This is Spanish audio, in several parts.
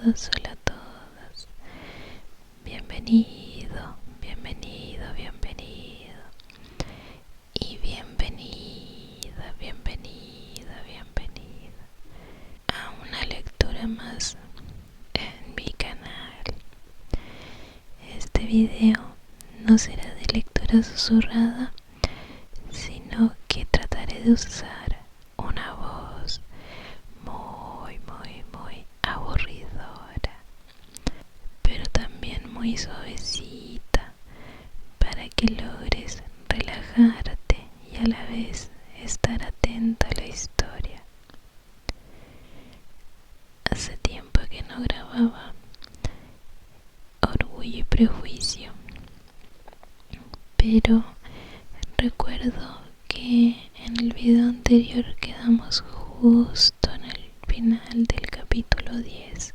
todos, hola a todos. Bienvenido, bienvenido, bienvenido. Y bienvenida, bienvenida, bienvenida a una lectura más en mi canal. Este video no será de lectura susurrada, sino que trataré de usar una voz muy aburridora, pero también muy suavecita, para que logres relajarte y a la vez estar atento a la historia. Hace tiempo que no grababa Orgullo y Prejuicio, pero recuerdo que en el video anterior quedamos justo en el final del capítulo 10,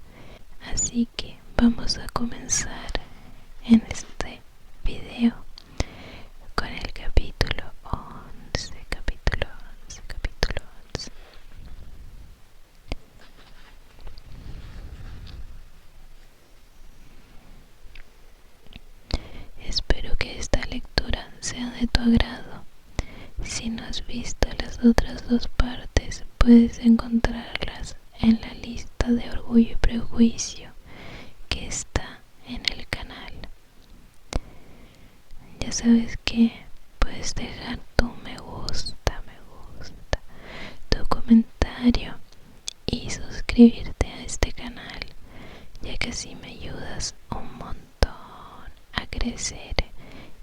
así que vamos a comenzar en este video con el capítulo 11, capítulo 11, capítulo 11. Espero que esta lectura sea de tu agrado. Si no has visto las otras dos partes, puedes encontrarlas en la lista de Orgullo y Prejuicio que está en el canal. Ya sabes que puedes dejar tu me gusta, tu comentario y suscribirte a este canal, ya que así me ayudas un montón a crecer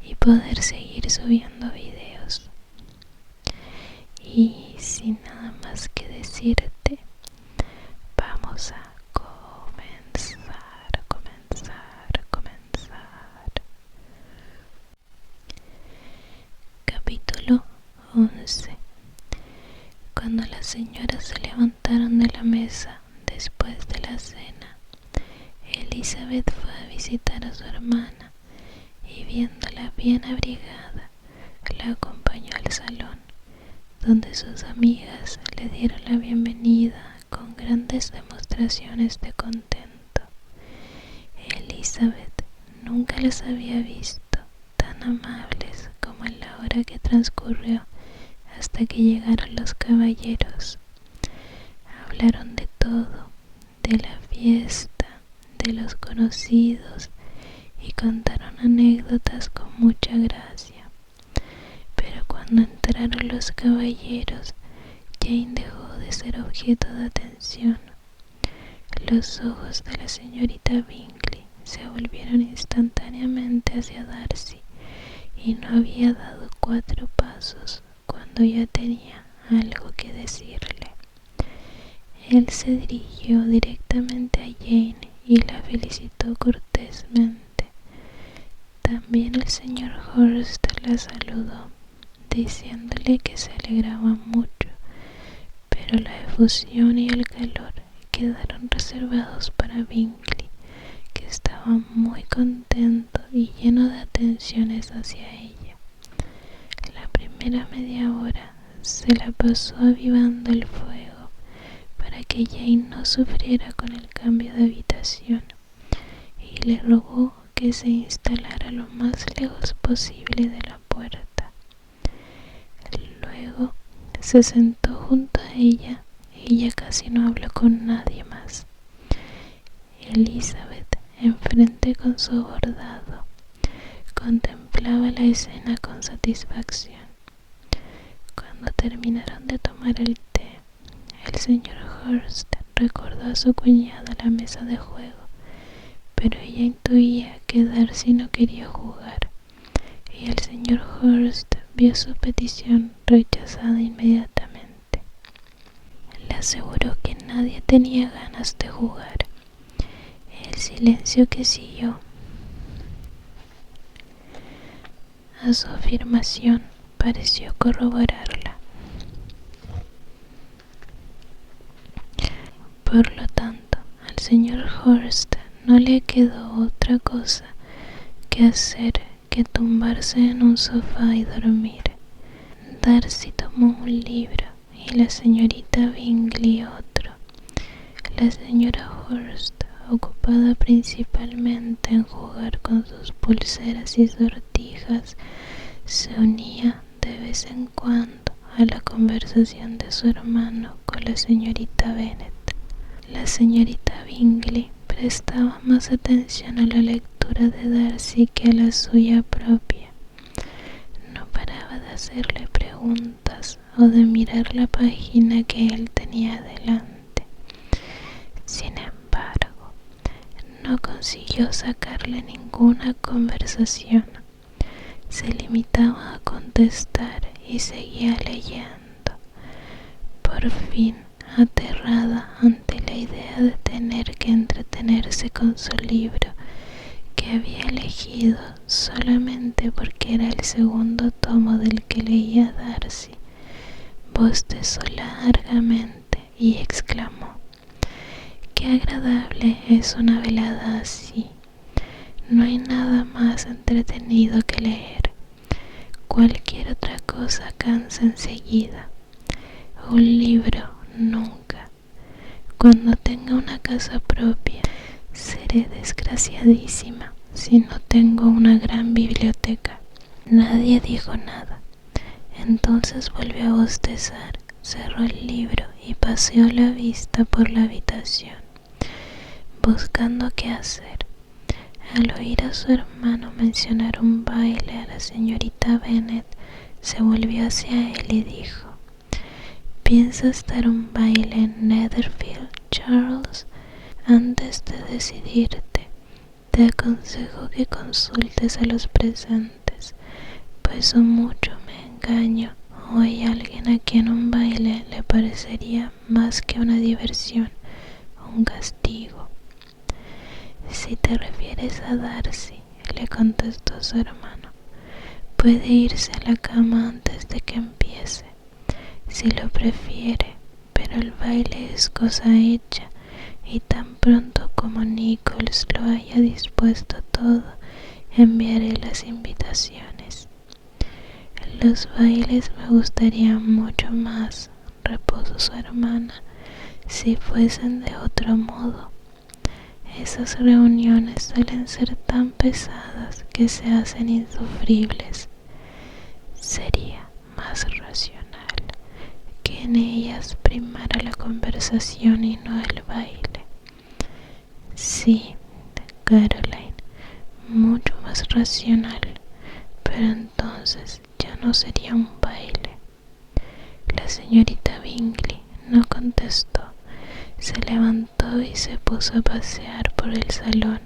y poder seguir subiendo videos. Y sin nada más que decirte, vamos a comenzar. Capítulo 11. Cuando las señoras se levantaron de la mesa después de la cena, Elizabeth fue a visitar a su hermana y, viéndola bien abrigada, la acompañó al salón, donde sus amigas le dieron la bienvenida con grandes demostraciones de contento. Elizabeth nunca las había visto tan amables como en la hora que transcurrió hasta que llegaron los caballeros. Hablaron de todo, de la fiesta, de los conocidos, y contaron anécdotas con mucha gracia. Pero cuando entraron los caballeros, Jane dejó de ser objeto de atención. Los ojos de la señorita Bingley se volvieron instantáneamente hacia Darcy, y no había dado 4 pasos cuando ya tenía algo que decirle. Él se dirigió directamente a Jane y la felicitó cortésmente. También el señor Hurst la saludó, diciéndole que se alegraba mucho, pero la efusión y el calor quedaron reservados para Bingley, que estaba muy contento y lleno de atenciones hacia ella. La primera media hora se la pasó avivando el fuego para que Jane no sufriera con el cambio de habitación, y le rogó que se instalara lo más lejos posible de la puerta. Luego se sentó junto a ella y ya casi no habló con nadie más. Elizabeth, enfrente con su bordado, contemplaba la escena con satisfacción. Cuando terminaron de tomar el té, el señor Hurst recordó a su cuñada la mesa de juego, pero ella intuía que Darcy no quería jugar, y el señor Hurst vio su petición rechazada inmediatamente. Le aseguró que nadie tenía ganas de jugar. El silencio que siguió a su afirmación pareció corroborarla. Por lo tanto, al señor Hurst no le quedó otra cosa que hacer que tumbarse en un sofá y dormir. Darcy tomó un libro y la señorita Bingley otro. La señora Hurst ocupada principalmente en jugar con sus pulseras y sortijas, se unía de vez en cuando a la conversación de su hermano con la señorita Bennet. La señorita Bingley prestaba más atención a la lectura de Darcy que a la suya propia. No paraba de hacerle preguntas o de mirar la página que él tenía delante. Sin embargo, no consiguió sacarle ninguna conversación. Se limitaba a contestar y seguía leyendo. Por fin, aterrada ante la idea de tener que entretenerse con su libro, que había elegido solamente porque era el segundo tomo del que leía Darcy, bostezó largamente y exclamó: «Qué agradable es una velada así. No hay nada más entretenido que leer. Cualquier otra cosa cansa enseguida. Un libro nunca. Cuando tenga una casa propia, seré desgraciadísima si no tengo una gran biblioteca». Nadie dijo nada. Entonces volvió a bostezar, cerró el libro y paseó la vista por la habitación, buscando qué hacer. Al oír a su hermano mencionar un baile a la señorita Bennet, se volvió hacia él y dijo: «¿Piensas dar un baile en Netherfield, Charles? Antes de decidirte, te aconsejo que consultes a los presentes, pues o mucho me engaño, o hay alguien a quien un baile le parecería más que una diversión, un castigo». «Si te refieres a Darcy», le contestó su hermano, «puede irse a la cama antes de que empiece, si lo prefiere, pero el baile es cosa hecha, y tan pronto como Nichols lo haya dispuesto todo, enviaré las invitaciones». «Los bailes me gustarían mucho más», repuso su hermana, «si fuesen de otro modo. Esas reuniones suelen ser tan pesadas que se hacen insufribles. Sería más racional que en ellas primara la conversación y no el baile». «Sí, Caroline, mucho más racional, pero entonces ya no sería un baile». La señorita Bingley no contestó. Se levantó y se puso a pasear por el salón.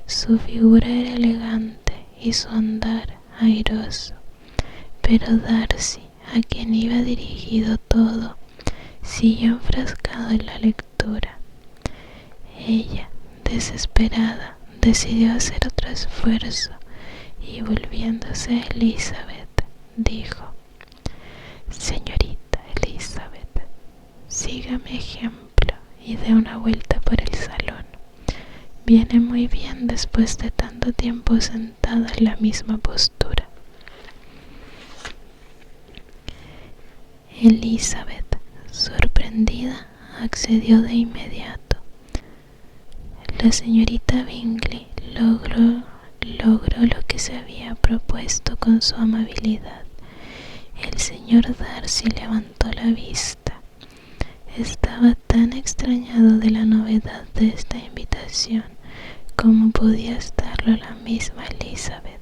Su figura era elegante y su andar airoso, pero Darcy, a quien iba dirigido todo, siguió enfrascado en la lectura. Ella, desesperada, decidió hacer otro esfuerzo y, volviéndose a Elizabeth, dijo: «Señorita Elizabeth, siga mi ejemplo y dé una vuelta por el salón. Viene muy bien después de tanto tiempo sentada en la misma postura». Elizabeth, sorprendida, accedió de inmediato. La señorita Bingley logró lo que se había propuesto con su amabilidad. El señor Darcy levantó la vista. Estaba tan extrañado de la novedad de esta invitación como podía estarlo la misma Elizabeth.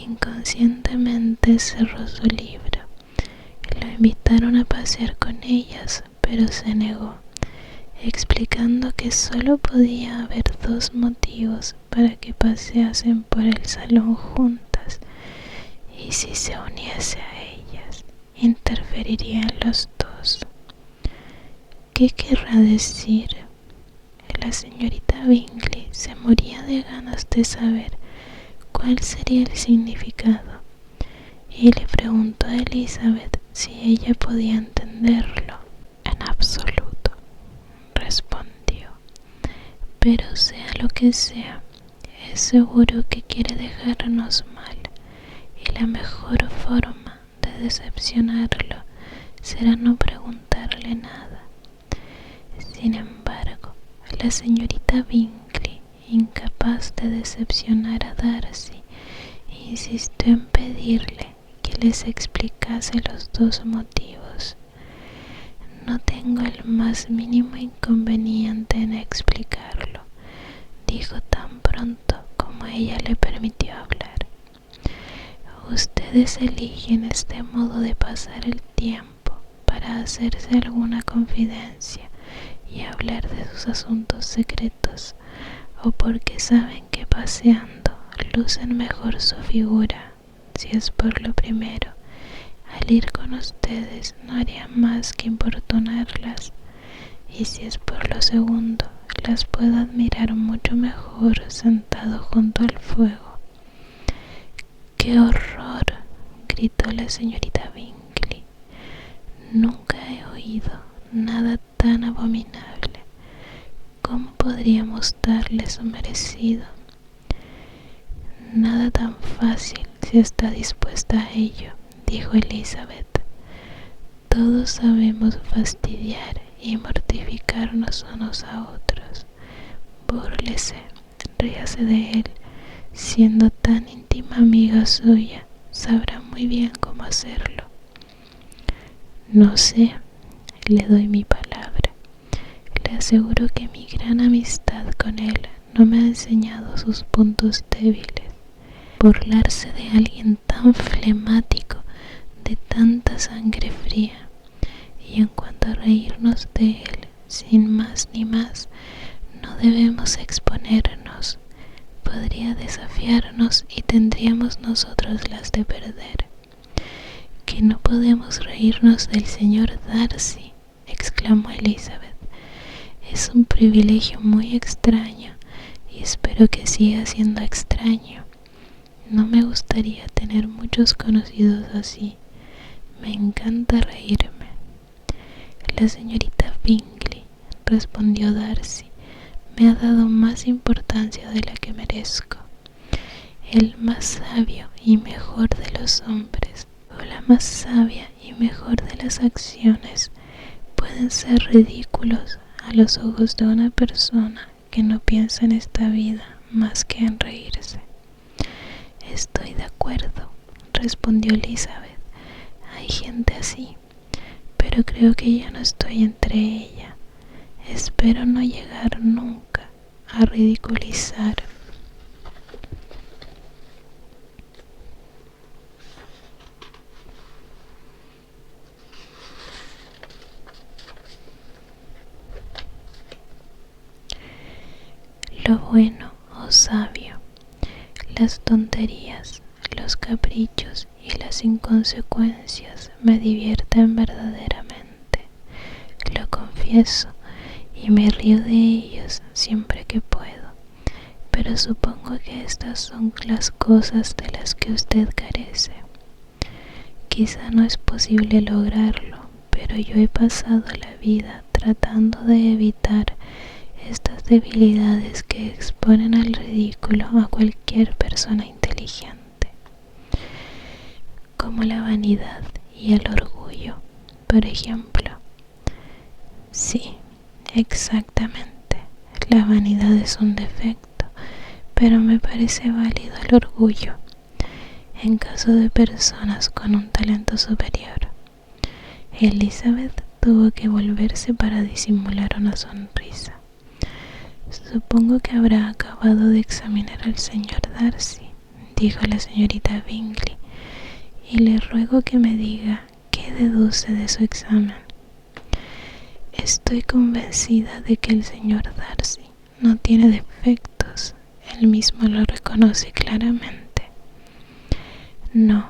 Inconscientemente cerró su libro. Lo invitaron a pasear con ellas, pero se negó, explicando que solo podía haber dos motivos para que paseasen por el salón juntas, y si se uniese a ellas, interferirían los dos. ¿Qué querrá decir? La señorita Bingley se moría de ganas de saber cuál sería el significado, y le preguntó a Elizabeth si ella podía entenderlo. «En absoluto», respondió, «pero sea lo que sea, es seguro que quiere dejarnos mal, y la mejor forma de decepcionarlo será no preguntarle nada. Sin embargo, La señorita Bingley, incapaz de decepcionar a Darcy, insistió en pedirle que les explicase los dos motivos. No tengo el más mínimo inconveniente en explicarlo, dijo tan pronto como ella le permitió hablar. Ustedes eligen este modo de pasar el tiempo para hacerse alguna confidencia y hablar de sus asuntos secretos, o porque saben que paseando lucen mejor su figura. Si es por lo primero, al ir con ustedes no haría más que importunarlas, y si es por lo segundo, las puedo admirar mucho mejor sentado junto al fuego. ¡Qué horror!, gritó la señorita Bingley. Nunca he oído nada tan abominable. ¿Cómo podríamos darle su merecido? Nada tan fácil si está dispuesta a ello, dijo Elizabeth. Todos sabemos fastidiar y mortificarnos unos a otros. Búrlese, ríase de él. Siendo tan íntima amiga suya, sabrá muy bien cómo hacerlo. No sé, le doy mi palabra. Le aseguro que mi gran amistad con él no me ha enseñado sus puntos débiles. Burlarse de alguien tan flemático, de tanta sangre fría, y en cuanto a reírnos de él, sin más ni más, no debemos exponernos. Podría desafiarnos y tendríamos nosotros las de perder. ¿Que no podemos reírnos del señor Darcy?, exclamó Elizabeth. Es un privilegio muy extraño y espero que siga siendo extraño. No me gustaría tener muchos conocidos así. Me encanta reírme. La señorita Bingley, respondió Darcy, me ha dado más importancia de la que merezco. El más sabio y mejor de los hombres, o la más sabia y mejor de las acciones, pueden ser ridículos a los ojos de una persona que no piensa en esta vida más que en reírse. Estoy de acuerdo, respondió Elizabeth. Hay gente así, pero creo que ya no estoy entre ella. Espero no llegar nunca a ridiculizar. Lo bueno o sabio, las tonterías, los caprichos y las inconsecuencias me divierten verdaderamente. Lo confieso, y me río de ellos siempre que puedo, pero supongo que estas son las cosas de las que usted carece. Quizá no es posible lograrlo, pero yo he pasado la vida tratando de evitar estas debilidades que exponen al ridículo a cualquier persona inteligente, como la vanidad y el orgullo, por ejemplo. Sí, exactamente. La vanidad es un defecto, pero me parece válido el orgullo en caso de personas con un talento superior. Elizabeth tuvo que volverse para disimular una sonrisa. Supongo que habrá acabado de examinar al señor Darcy, dijo la señorita Bingley, y le ruego que me diga qué deduce de su examen. Estoy convencida de que el señor Darcy no tiene defectos. Él mismo lo reconoce claramente. No,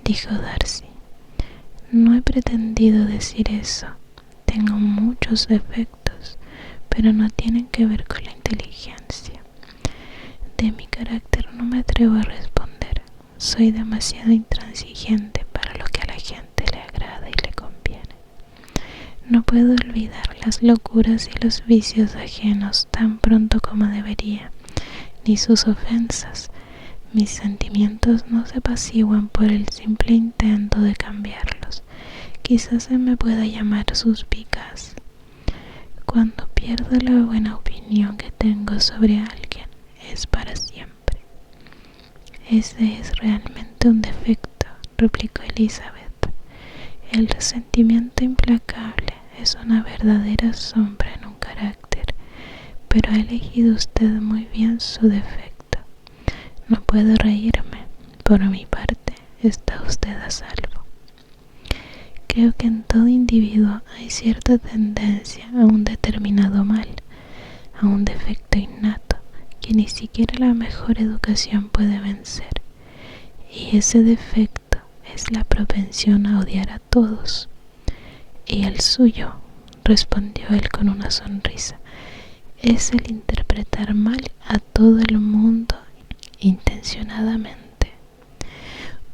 dijo Darcy, no he pretendido decir eso. Tengo muchos defectos, pero no tienen que ver con la inteligencia. De mi carácter no me atrevo a responder. Soy demasiado intransigente para lo que a la gente le agrada y le conviene. No puedo olvidar las locuras y los vicios ajenos tan pronto como debería, ni sus ofensas. Mis sentimientos no se apaciguan por el simple intento de cambiarlos. Quizás se me pueda llamar suspicaz. Cuando pierdo la buena opinión que tengo sobre alguien, es para siempre. Ese es realmente un defecto, replicó Elizabeth. El resentimiento implacable es una verdadera sombra en un carácter, pero ha elegido usted muy bien su defecto. No puedo reírme. Por mi parte, está usted a salvo. Creo que en todo individuo hay cierta tendencia a un determinado mal, a un defecto innato que ni siquiera la mejor educación puede vencer. Y ese defecto es la propensión a odiar a todos. Y el suyo, respondió él con una sonrisa, es el interpretar mal a todo el mundo intencionadamente.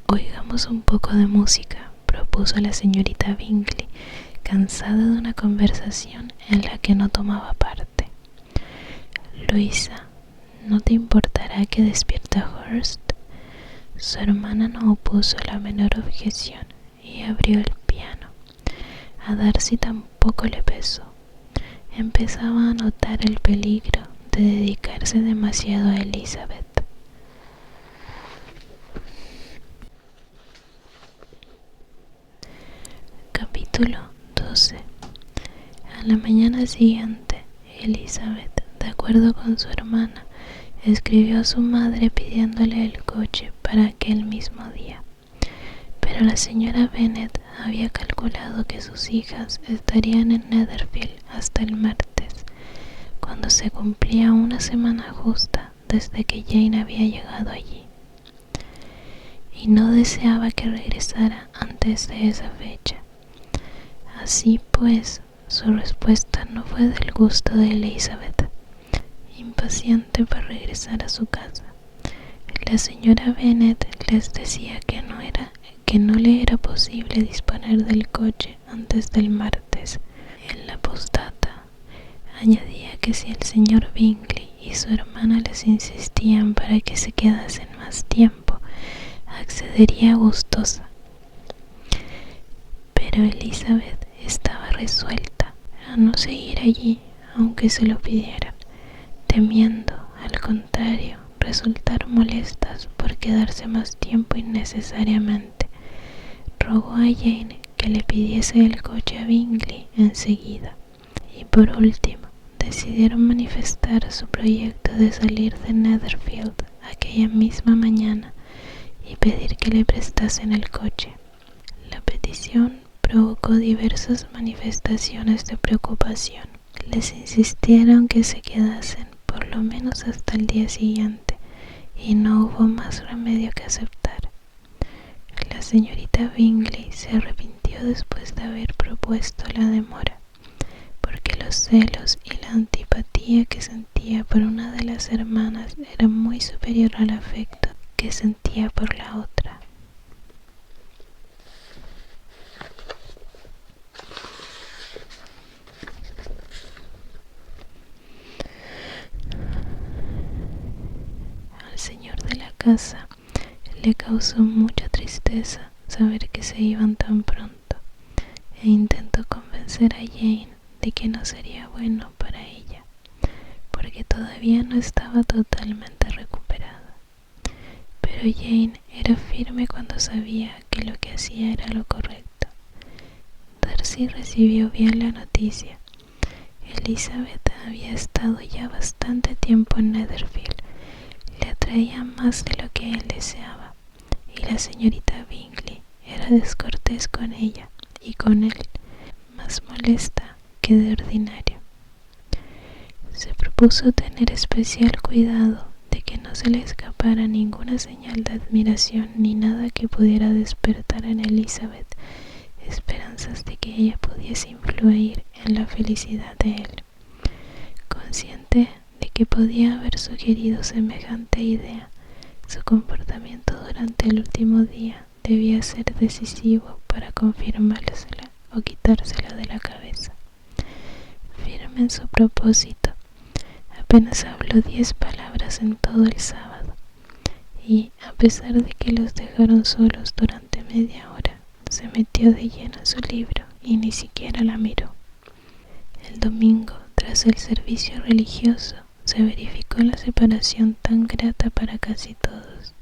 Oigamos un poco de música, propuso la señorita Bingley, cansada de una conversación en la que no tomaba parte. Luisa, ¿no te importará que despierte a Hurst? Su hermana no opuso la menor objeción y abrió el piano. A Darcy tampoco le pesó. Empezaba a notar el peligro de dedicarse demasiado a Elizabeth. Capítulo 12. A la mañana siguiente, Elizabeth, de acuerdo con su hermana, escribió a su madre pidiéndole el coche para aquel mismo día. Pero la señora Bennet había calculado que sus hijas estarían en Netherfield hasta el martes, cuando se cumplía una semana justa desde que Jane había llegado allí, y no deseaba que regresara antes de esa fecha. Así pues, su respuesta no fue del gusto de Elizabeth. Impaciente por regresar a su casa, la señora Bennet les decía que no le era posible disponer del coche antes del martes. En la postdata añadía que si el señor Bingley y su hermana les insistían para que se quedasen más tiempo, accedería gustosa. Pero Elizabeth estaba resuelta a no seguir allí aunque se lo pidieran, temiendo, al contrario, resultar molestas por quedarse más tiempo innecesariamente. Rogó a Jane que le pidiese el coche a Bingley enseguida, y por último decidieron manifestar su proyecto de salir de Netherfield aquella misma mañana y pedir que le prestasen el coche. La petición provocó diversas manifestaciones de preocupación. Les insistieron que se quedasen por lo menos hasta el día siguiente, y no hubo más remedio que aceptar. La señorita Bingley se arrepintió después de haber propuesto la demora, porque los celos y la antipatía que sentía por una de las hermanas era muy superior al afecto que sentía por la otra. Al señor de la casa le causó mucha tristeza saber que se iban tan pronto, e intentó convencer a Jane de que no sería bueno para ella, porque todavía no estaba totalmente recuperada. Pero Jane era firme cuando sabía que lo que hacía era lo correcto. Darcy recibió bien la noticia. Elizabeth había estado ya bastante tiempo en Netherfield. Le atraía más de lo que él deseaba, y la señorita Bingley era descortés con ella y con él, más molesta que de ordinario. Se propuso tener especial cuidado de que no se le escapara ninguna señal de admiración ni nada que pudiera despertar en Elizabeth esperanzas de que ella pudiese influir en la felicidad de él. Consciente de que podía haber sugerido semejante idea, su comportamiento durante el último día debía ser decisivo para confirmársela o quitársela de la cabeza. Firme en su propósito, apenas habló 10 palabras en todo el sábado, y a pesar de que los dejaron solos durante media hora, se metió de lleno en su libro y ni siquiera la miró. El domingo Tras el servicio religioso, se verificó la separación tan grata para casi todos.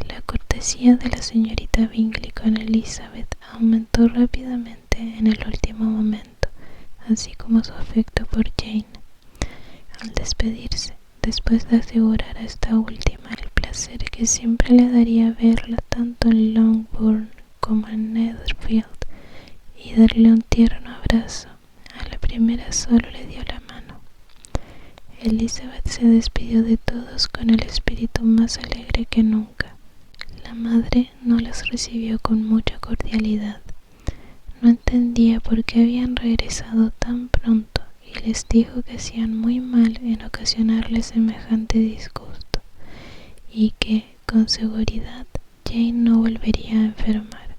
La cortesía de la señorita Bingley con Elizabeth aumentó rápidamente en el último momento, así como su afecto por Jane. Al despedirse, después de asegurar a esta última el placer que siempre le daría verla tanto en Longbourn como en Netherfield, y darle un tierno abrazo, a la primera solo le dio la mano. Elizabeth se despidió de todos con el espíritu más alegre que nunca. La madre no las recibió con mucha cordialidad. No entendía por qué habían regresado tan pronto y les dijo que hacían muy mal en ocasionarle semejante disgusto y que, con seguridad, Jane no volvería a enfermar.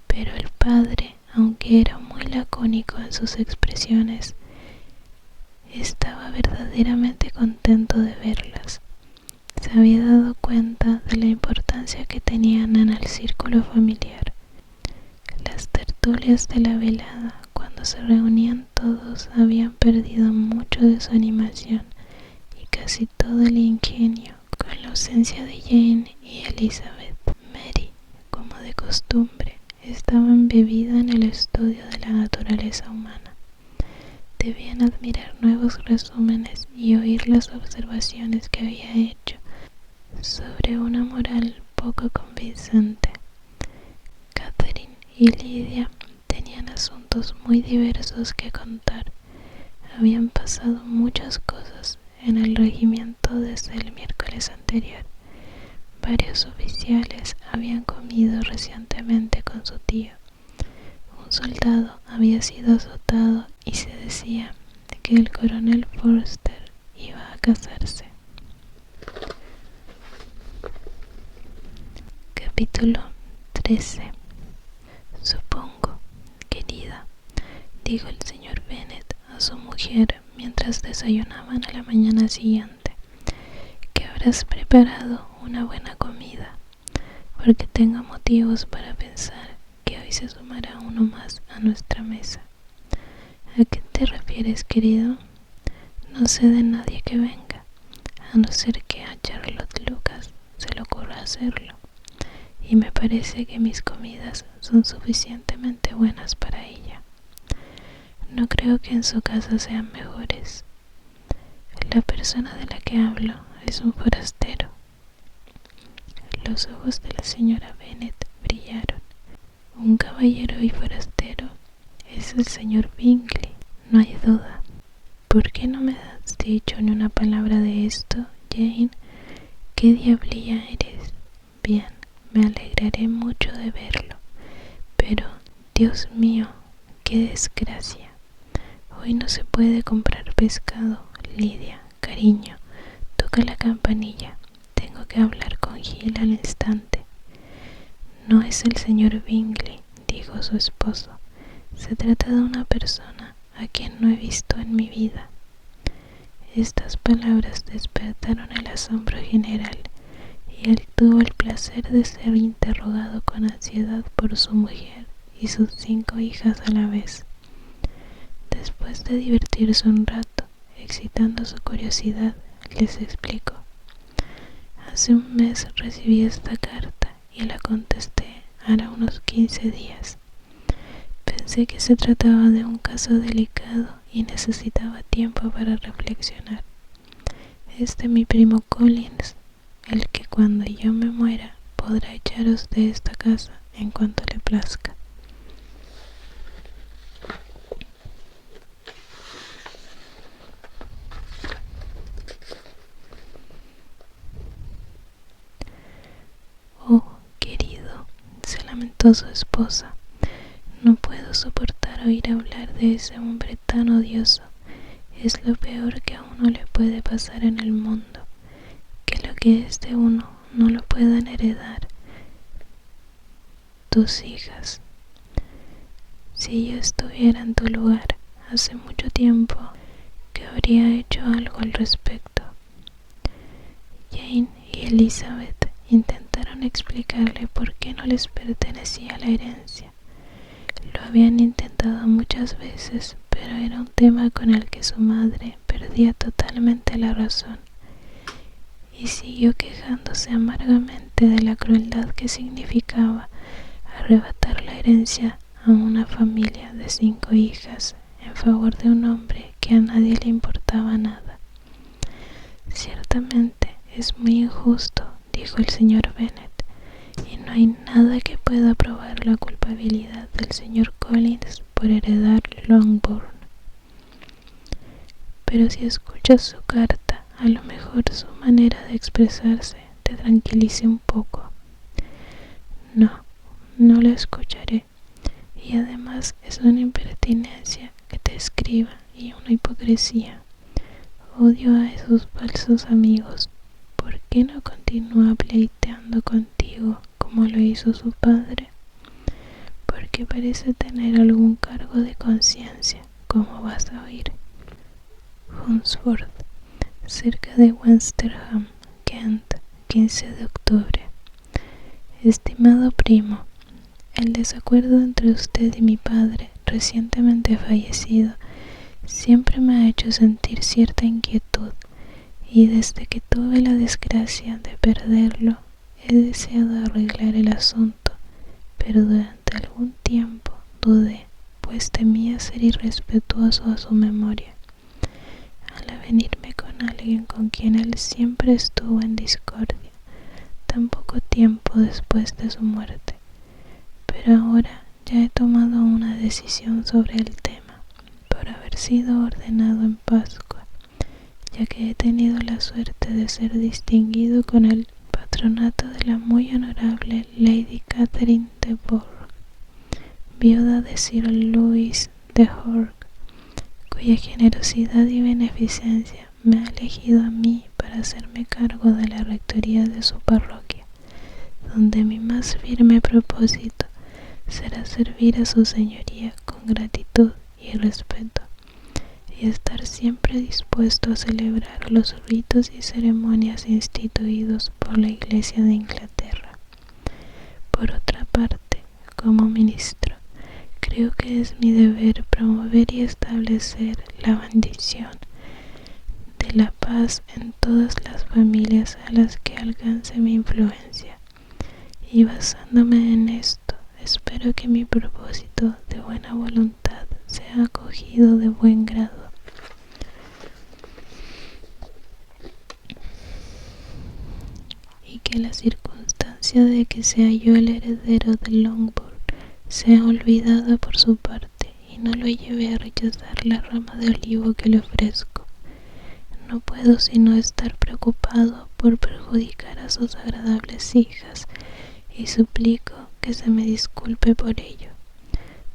Pero el padre, aunque era muy lacónico en sus expresiones, estaba verdaderamente contento de verlas. Se había dado cuenta de la importancia que tenían en el círculo familiar. Las tertulias de la velada, cuando se reunían todos, habían perdido mucho de su animación y casi todo el ingenio, con la ausencia de Jane y Elizabeth. Mary, como de costumbre, estaba embebida en el estudio de la naturaleza humana. Debían admirar nuevos resúmenes y oír las observaciones que había hecho sobre una moral poco convincente. Catherine y Lidia tenían asuntos muy diversos que contar. Habían pasado muchas cosas en el regimiento desde el miércoles anterior. Varios oficiales habían comido recientemente con su tío. Un soldado había sido azotado y se decía que el coronel Forster iba a casarse. Capítulo 13. Supongo, querida, dijo el señor Bennet a su mujer mientras desayunaban a la mañana siguiente, que habrás preparado una buena comida, porque tengo motivos para pensar que hoy se sumará uno más a nuestra mesa. ¿A qué te refieres, querido? No sé de nadie que venga, a no ser que a Charlotte Lucas se le ocurra hacerlo, y me parece que mis comidas son suficientemente buenas para ella. No creo que en su casa sean mejores. La persona de la que hablo es un forastero. Los ojos de la señora Bennet brillaron. Un caballero y forastero es el señor Bingley, no hay duda. ¿Por qué no me has dicho ni una palabra de esto, Jane? ¿Qué diablilla eres? Bien, me alegraré mucho de verlo. Pero, Dios mío, qué desgracia. Hoy no se puede comprar pescado. Lidia, cariño, toca la campanilla. Tengo que hablar con Gil al instante. No es el señor Bingley, dijo su esposo. Se trata de una persona a quien no he visto en mi vida. Estas palabras despertaron el asombro general, y él tuvo el placer de ser interrogado con ansiedad por su mujer y sus 5 hijas a la vez. Después de divertirse un rato, excitando su curiosidad, les explicó. Hace un mes recibí esta carta y la contesté hará unos 15 días. Pensé que se trataba de un caso delicado y necesitaba tiempo para reflexionar. Es de mi primo Collins, el que cuando yo me muera podrá echaros de esta casa en cuanto le plazca. Oh, querido, se lamentó su esposa, no puedo soportar oír hablar de ese hombre tan odioso. Es lo peor que a uno le puede pasar en el mundo, que lo que es de uno no lo puedan heredar tus hijas. Si yo estuviera en tu lugar hace mucho tiempo, que habría hecho algo al respecto. Jane y Elizabeth intentaron explicarle por qué no les pertenecía la herencia. Lo habían intentado muchas veces, pero era un tema con el que su madre perdía totalmente la razón, y siguió quejándose amargamente de la crueldad que significaba arrebatar la herencia a una familia de 5 hijas en favor de un hombre que a nadie le importaba nada. Ciertamente es muy injusto, dijo el señor Bennet, y no hay nada que pueda probar la culpabilidad del señor Collins por heredar Longbourn. Pero si escuchas su carta, a lo mejor su manera de expresarse te tranquilice un poco. No, no la escucharé, y además es una impertinencia que te escriba y una hipocresía. Odio a esos falsos amigos. ¿Por qué no continúa pleiteando contigo como lo hizo su padre? Porque parece tener algún cargo de conciencia, como vas a oír. Hunsford, cerca de Westerham, Kent, 15 de octubre. Estimado primo, el desacuerdo entre usted y mi padre, recientemente fallecido, siempre me ha hecho sentir cierta inquietud, y desde que tuve la desgracia de perderlo, he deseado arreglar el asunto, pero durante algún tiempo dudé, pues temía ser irrespetuoso a su memoria, al avenirme con alguien con quien él siempre estuvo en discordia, tan poco tiempo después de su muerte. Pero ahora ya he tomado una decisión sobre el tema, por haber sido ordenado en Pascua, ya que he tenido la suerte de ser distinguido con el patronato de la muy honorable Lady Catherine de Bourgh, viuda de Sir Louis de Hork, cuya generosidad y beneficencia me ha elegido a mí para hacerme cargo de la rectoría de su parroquia, donde mi más firme propósito será servir a su señoría con gratitud y respeto, y estar siempre dispuesto a celebrar los ritos y ceremonias instituidos por la Iglesia de Inglaterra. Por otra parte, como ministro, creo que es mi deber promover y establecer la bendición de la paz en todas las familias a las que alcance mi influencia, y basándome en esto, espero que mi propósito de buena voluntad sea acogido de buen grado. Y que la circunstancia de que sea yo el heredero de Longbourn sea olvidada por su parte y no lo lleve a rechazar la rama de olivo que le ofrezco. No puedo sino estar preocupado por perjudicar a sus agradables hijas, y suplico que se me disculpe por ello.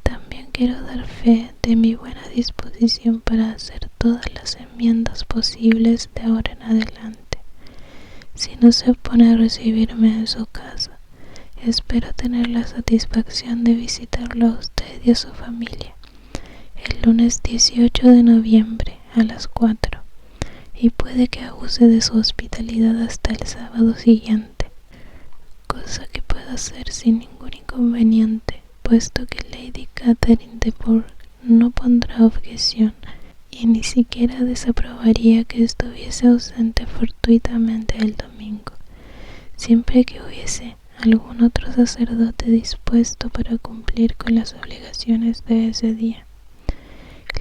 También quiero dar fe de mi buena disposición para hacer todas las enmiendas posibles de ahora en adelante. Si no se opone a recibirme en su casa, espero tener la satisfacción de visitarlo a usted y a su familia el lunes 18 de noviembre a las 4, y puede que abuse de su hospitalidad hasta el sábado siguiente, cosa que puedo hacer sin ningún inconveniente, puesto que Lady Catherine de Bourgh no pondrá objeción, y ni siquiera desaprobaría que estuviese ausente fortuitamente el domingo, siempre que hubiese algún otro sacerdote dispuesto para cumplir con las obligaciones de ese día.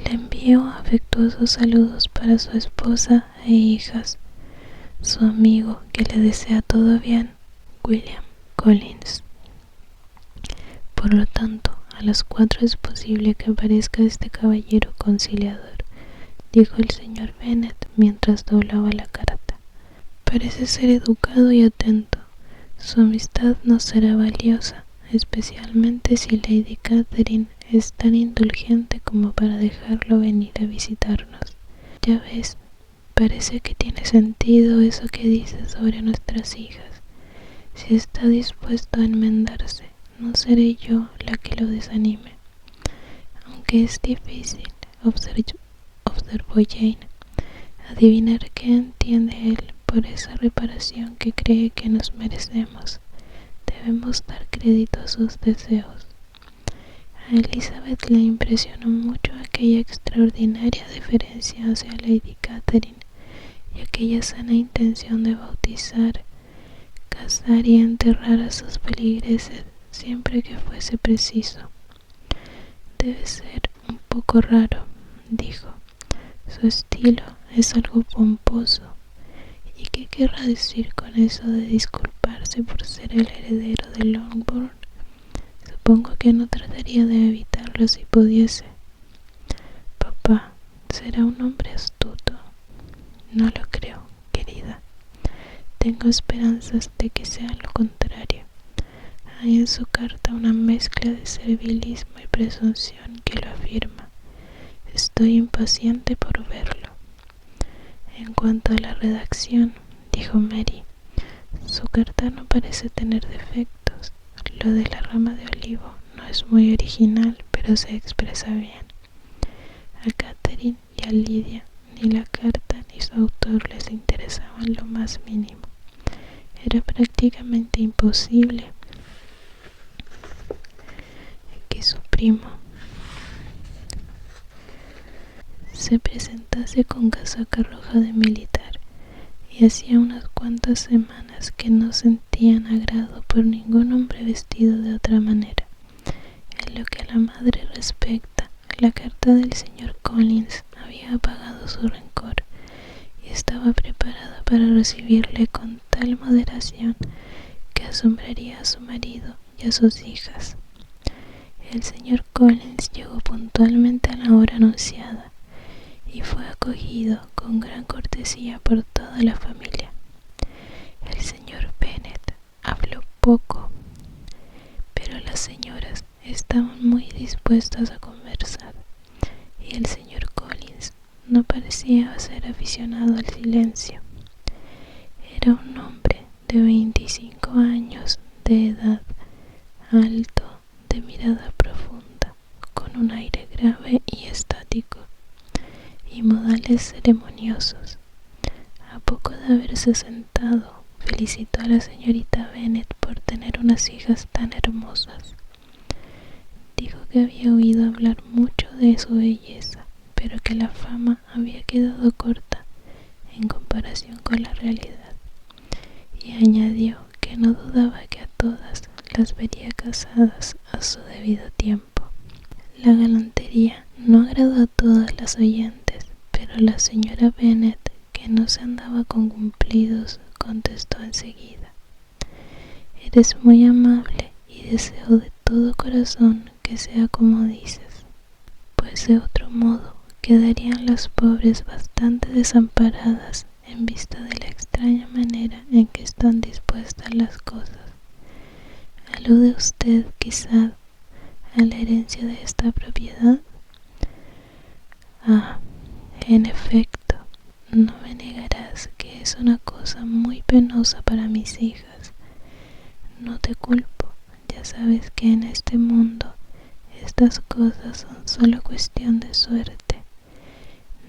Le envío afectuosos saludos para su esposa e hijas. Su amigo, que le desea todo bien, William Collins. Por lo tanto, a las 4 es posible que aparezca este caballero conciliador, dijo el señor Bennet mientras doblaba la carta. Parece ser educado y atento. Su amistad nos será valiosa, especialmente si Lady Catherine es tan indulgente como para dejarlo venir a visitarnos. Ya ves, parece que tiene sentido eso que dice sobre nuestras hijas. Si está dispuesto a enmendarse, no seré yo la que lo desanime. Aunque es difícil, observó Jane, adivinar qué entiende él por esa reparación que cree que nos merecemos. Debemos dar crédito a sus deseos. A Elizabeth le impresionó mucho aquella extraordinaria deferencia hacia Lady Catherine y aquella sana intención de bautizar, casar y enterrar a sus feligreses siempre que fuese preciso. Debe ser un poco raro, dijo. Su estilo es algo pomposo. ¿Y qué querrá decir con eso de disculparse por ser el heredero de Longbourn? Supongo que no trataría de evitarlo si pudiese. Papá, será un hombre astuto. No lo creo, querida. Tengo esperanzas de que sea lo contrario. Hay en su carta una mezcla de servilismo y presunción que lo afirma. Estoy impaciente por verlo. En cuanto a la redacción, dijo Mary, su carta no parece tener defectos. Lo de la rama de olivo no es muy original, pero se expresa bien. A Catherine y a Lydia ni la carta ni su autor les interesaban lo más mínimo. Era prácticamente imposible que su primo se presentase con casaca roja de militar, y hacía unas cuantas semanas que no sentían agrado por ningún hombre vestido de otra manera. En lo que a la madre respecta, la carta del señor Collins había apagado su rencor y estaba preparada para recibirle con tal moderación que asombraría a su marido y a sus hijas. El señor Collins llegó puntualmente a la hora anunciada y fue acogido con gran cortesía por toda la familia. El señor Bennet habló poco, pero las señoras estaban muy dispuestas a conversar, y el señor Collins no parecía ser aficionado al silencio. Era un hombre de 25 años de edad, alto, de mirada profunda, con un aire grave y estático, y modales ceremoniosos. A poco de haberse sentado, felicitó a la señorita Bennet por tener unas hijas tan hermosas. Dijo que había oído hablar mucho de su belleza, pero que la fama había quedado corta en comparación con la realidad, y añadió que no dudaba que a todas las vería casadas a su debido tiempo. La galantería no agradó a todas las oyentes, pero la señora Bennet, que no se andaba con cumplidos, contestó enseguida: eres muy amable y deseo de todo corazón que sea como dices, pues de otro modo quedarían las pobres bastante desamparadas en vista de la extraña manera en que están dispuestas las cosas. ¿Alude usted, quizá, a la herencia de esta propiedad? Ah, en efecto, no me negarás que es una cosa muy penosa para mis hijas. No te culpo, ya sabes que en este mundo estas cosas son solo cuestión de suerte.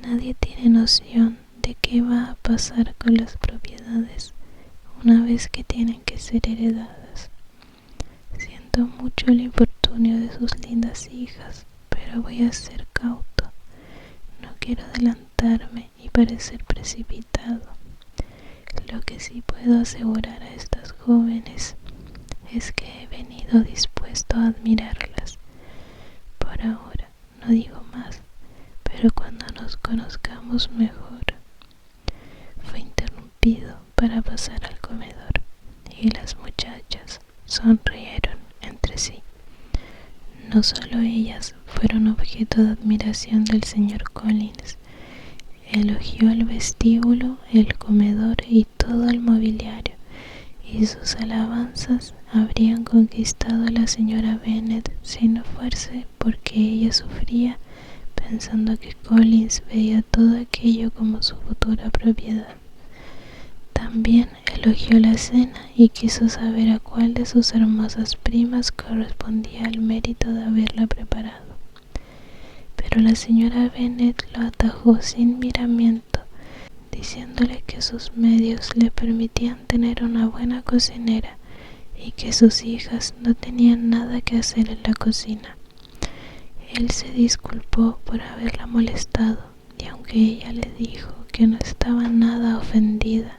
Nadie tiene noción de qué va a pasar con las propiedades una vez que tienen que ser heredadas. Siento mucho el infortunio de sus lindas hijas, pero voy a ser cauto. No quiero adelantarme y parecer precipitado. Lo que sí puedo asegurar a estas jóvenes es que he venido dispuesto a admirarlas. Por ahora no digo más, pero cuando nos conozcamos mejor. Fue interrumpido para pasar al comedor, y las muchachas sonrieron entre sí. No solo ellas fueron objeto de admiración del señor Collins. Elogió el vestíbulo, el comedor y todo el mobiliario, y sus alabanzas habrían conquistado a la señora Bennet si no fuese porque ella sufría pensando que Collins veía todo aquello como su futura propiedad. También elogió la cena y quiso saber a cuál de sus hermosas primas correspondía el mérito de haberla preparado. Pero la señora Bennet lo atajó sin miramiento, diciéndole que sus medios le permitían tener una buena cocinera y que sus hijas no tenían nada que hacer en la cocina. Él se disculpó por haberla molestado y aunque ella le dijo que no estaba nada ofendida,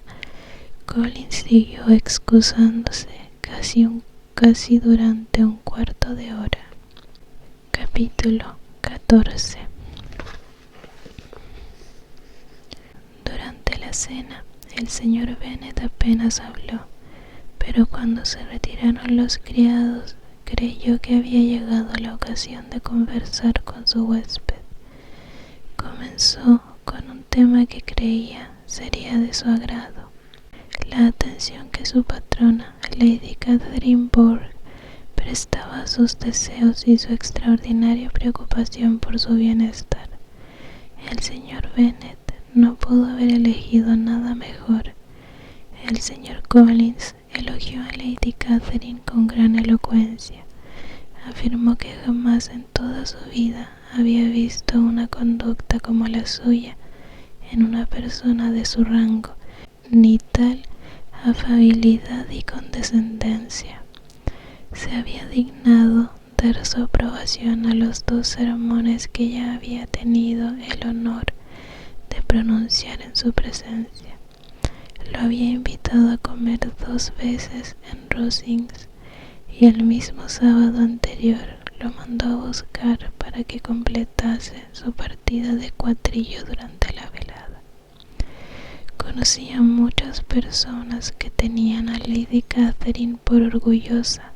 Collins siguió excusándose casi durante un cuarto de hora. Capítulo 14. Durante la cena, el señor Bennet apenas habló, pero cuando se retiraron los criados, creyó que había llegado la ocasión de conversar con su huésped. Comenzó con un tema que creía sería de su agrado: la atención que su patrona, Lady Catherine Bourgh, prestaba a sus deseos y su extraordinaria preocupación por su bienestar. El señor Bennet no pudo haber elegido nada mejor. El señor Collins elogió a Lady Catherine con gran elocuencia. Afirmó que jamás en toda su vida había visto una conducta como la suya en una persona de su rango, ni tal afabilidad y condescendencia. Se había dignado dar su aprobación a los 2 sermones que ya había tenido el honor de pronunciar en su presencia. Lo había invitado a comer 2 veces en Rosings y el mismo sábado anterior lo mandó a buscar para que completase su partida de cuatrillo durante la velada. Conocía muchas personas que tenían a Lady Catherine por orgullosa,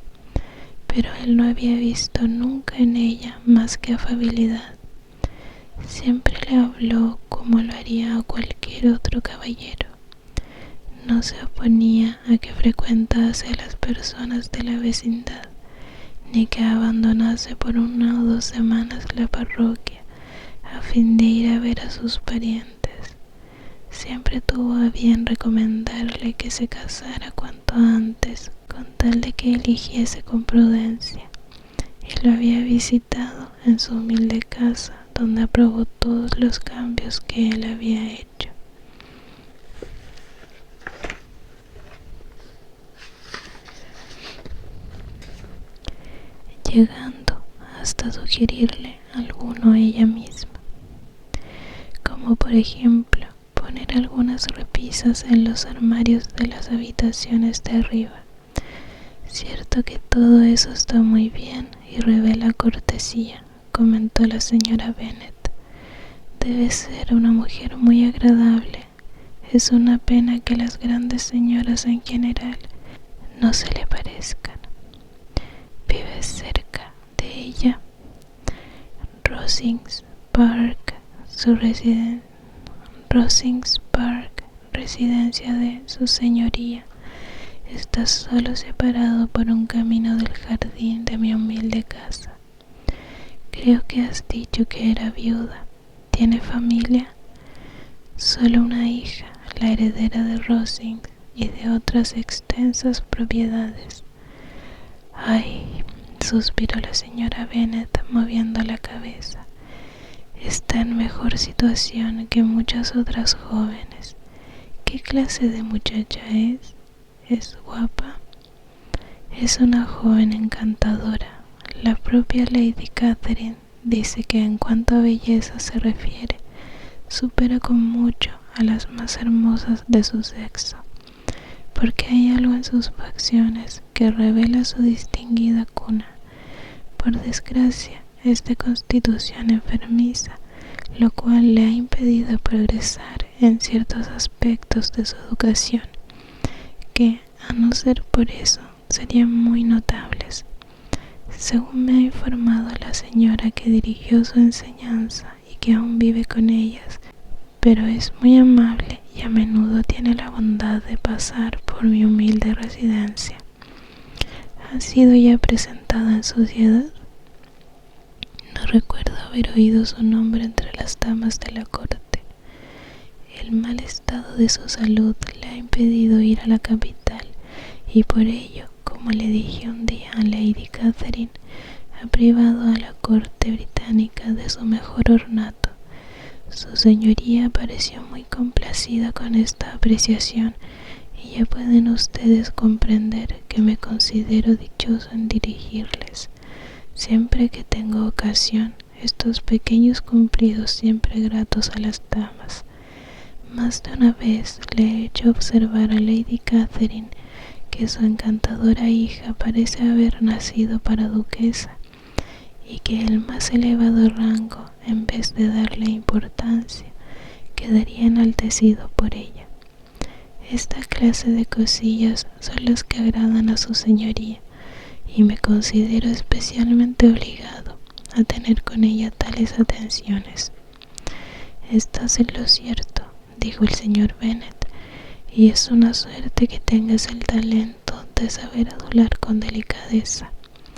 pero él no había visto nunca en ella más que afabilidad. Siempre le habló como lo haría a cualquier otro caballero. No se oponía a que frecuentase a las personas de la vecindad, ni que abandonase por 1 o 2 semanas la parroquia a fin de ir a ver a sus parientes. Siempre tuvo a bien recomendarle que se casara cuanto antes, con tal de que eligiese con prudencia, y lo había visitado en su humilde casa, donde aprobó todos los cambios que él había hecho. Llegando hasta sugerirle alguno ella misma, como por ejemplo poner algunas repisas en los armarios de las habitaciones de arriba. Cierto que todo eso está muy bien y revela cortesía, comentó la señora Bennet. Debe ser una mujer muy agradable. Es una pena que las grandes señoras en general no se le parezcan. ¿Vive cerca de ella? Rosings Park, Rosings Park, residencia de su señoría, está solo separado por un camino del jardín de mi humilde casa. Creo que has dicho que era viuda. ¿Tiene familia? Solo una hija, la heredera de Rosings y de otras extensas propiedades. Ay, suspiró la señora Bennet moviendo la cabeza. Está en mejor situación que muchas otras jóvenes. ¿Qué clase de muchacha es? ¿Es guapa? Es una joven encantadora. La propia Lady Catherine dice que en cuanto a belleza se refiere, supera con mucho a las más hermosas de su sexo, porque hay algo en sus facciones que revela su distinguida cuna. Por desgracia, es de constitución enfermiza, lo cual le ha impedido progresar en ciertos aspectos de su educación, que, a no ser por eso, serían muy notables. Según me ha informado la señora que dirigió su enseñanza y que aún vive con ellas, pero es muy amable y a menudo tiene la bondad de pasar por mi humilde residencia. ¿Ha sido ya presentada en sociedad? No recuerdo haber oído su nombre entre las damas de la corte. El mal estado de su salud le ha impedido ir a la capital y por ello, como le dije un día a Lady Catherine, ha privado a la corte británica de su mejor ornato. Su señoría pareció muy complacida con esta apreciación y ya pueden ustedes comprender que me considero dichoso en dirigirles. Siempre que tengo ocasión, estos pequeños cumplidos siempre gratos a las damas. Más de una vez le he hecho observar a Lady Catherine que su encantadora hija parece haber nacido para duquesa, y que el más elevado rango, en vez de darle importancia, quedaría enaltecido por ella. Esta clase de cosillas son las que agradan a su señoría, y me considero especialmente obligado a tener con ella tales atenciones. Estás en lo cierto, dijo el señor Bennet, y es una suerte que tengas el talento de saber adular con delicadeza.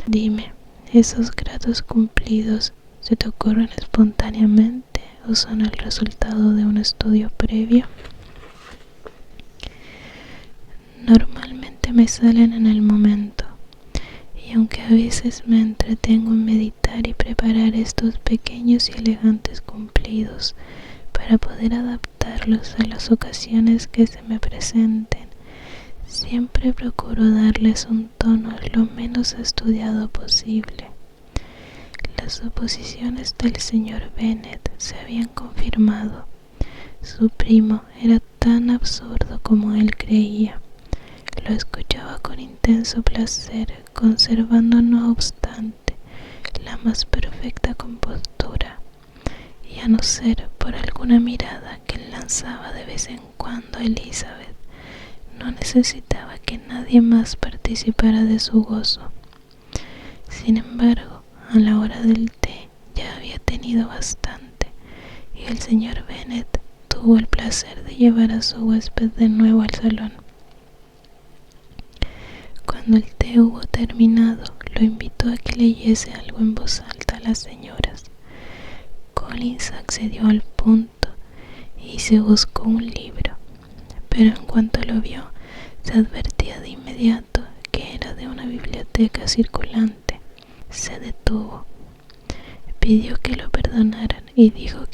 Dime, ¿esos gratos cumplidos se te ocurren espontáneamente o son el resultado de un estudio previo? Normalmente me salen en el momento, y aunque a veces me entretengo en meditar y preparar estos pequeños y elegantes cumplidos para poder adaptarlos a las ocasiones que se me presenten, siempre procuro darles un tono lo menos estudiado posible. Las suposiciones del señor Bennet se habían confirmado. Su primo era tan absurdo como él creía. Lo escuchaba con intenso placer, conservando no obstante la más perfecta compostura, y a no ser por alguna mirada que lanzaba de vez en cuando a Elizabeth, no necesitaba que nadie más participara de su gozo. Sin embargo, a la hora del té ya había tenido bastante, y el señor Bennet tuvo el placer de llevar a su huésped de nuevo al salón. Cuando el té hubo terminado, lo invitó a que leyese algo en voz alta a las señoras. Collins accedió al punto y se buscó un libro, pero en cuanto lo vio, se advertía de inmediato que era de una biblioteca circulante. Se detuvo, pidió que lo perdonaran y dijo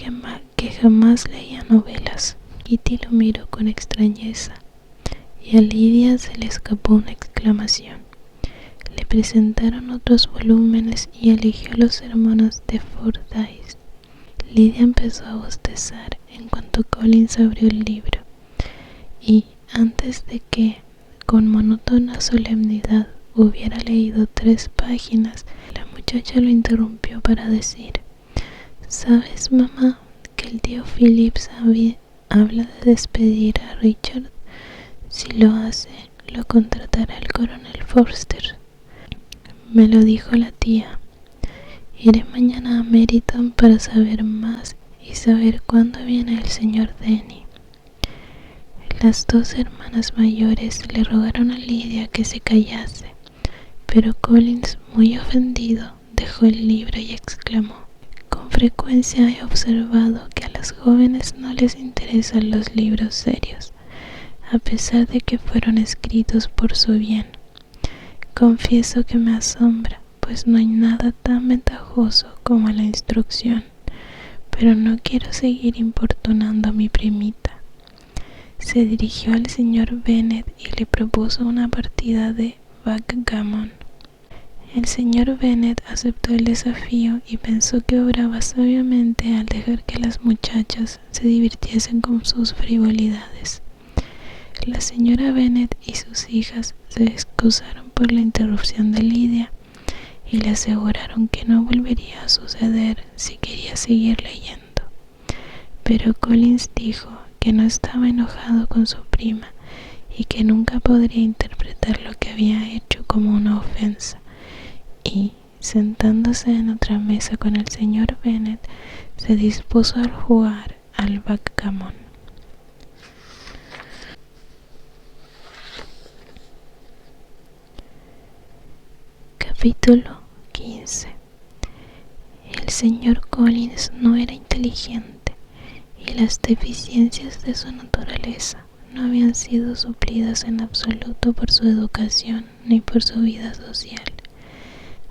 que jamás leía novelas. Kitty lo miró con extrañeza, y a Lidia se le escapó una exclamación. Le presentaron otros volúmenes y eligió los sermones de Fordyce. Lidia empezó a bostezar en cuanto Collins abrió el libro, y antes de que, con monótona solemnidad, hubiera leído 3 páginas, la muchacha lo interrumpió para decir: ¿Sabes, mamá, que el tío Phillips habla de despedir a Richard? Si lo hace, lo contratará el coronel Forster. Me lo dijo la tía. Iré mañana a Meryton para saber más y saber cuándo viene el señor Denny. Las 2 hermanas mayores le rogaron a Lidia que se callase, pero Collins, muy ofendido, dejó el libro y exclamó: con frecuencia he observado que a las jóvenes no les interesan los libros serios, a pesar de que fueron escritos por su bien. Confieso que me asombra, pues no hay nada tan ventajoso como la instrucción, pero no quiero seguir importunando a mi primita. Se dirigió al señor Bennet y le propuso una partida de backgammon. El señor Bennet aceptó el desafío y pensó que obraba sabiamente al dejar que las muchachas se divirtiesen con sus frivolidades. La señora Bennet y sus hijas se excusaron por la interrupción de Lidia y le aseguraron que no volvería a suceder si quería seguir leyendo. Pero Collins dijo que no estaba enojado con su prima y que nunca podría interpretar lo que había hecho como una ofensa, y, sentándose en otra mesa con el señor Bennet, se dispuso a jugar al backgammon. Capítulo 15. El señor Collins no era inteligente, y las deficiencias de su naturaleza no habían sido suplidas en absoluto por su educación ni por su vida social.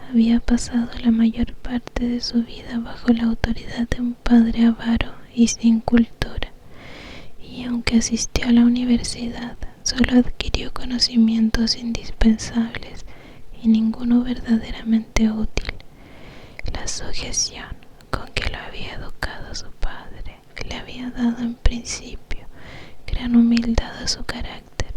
Había pasado la mayor parte de su vida bajo la autoridad de un padre avaro y sin cultura, y aunque asistió a la universidad, solo adquirió conocimientos indispensables y ninguno verdaderamente útil. La sujeción, con que lo había educado su padre. Le había dado en principio gran humildad a su carácter,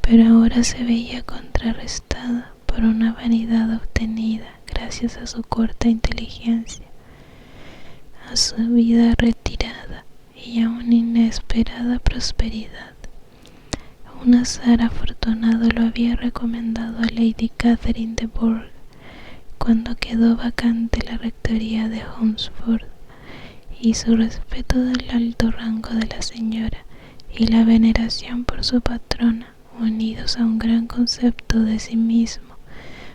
pero ahora se veía contrarrestada por una vanidad obtenida gracias a su corta inteligencia, a su vida retirada y a una inesperada prosperidad. Un azar afortunado lo había recomendado a Lady Catherine de Bourgh cuando quedó vacante la rectoría de Hunsford, y su respeto del alto rango de la señora y la veneración por su patrona, unidos a un gran concepto de sí mismo,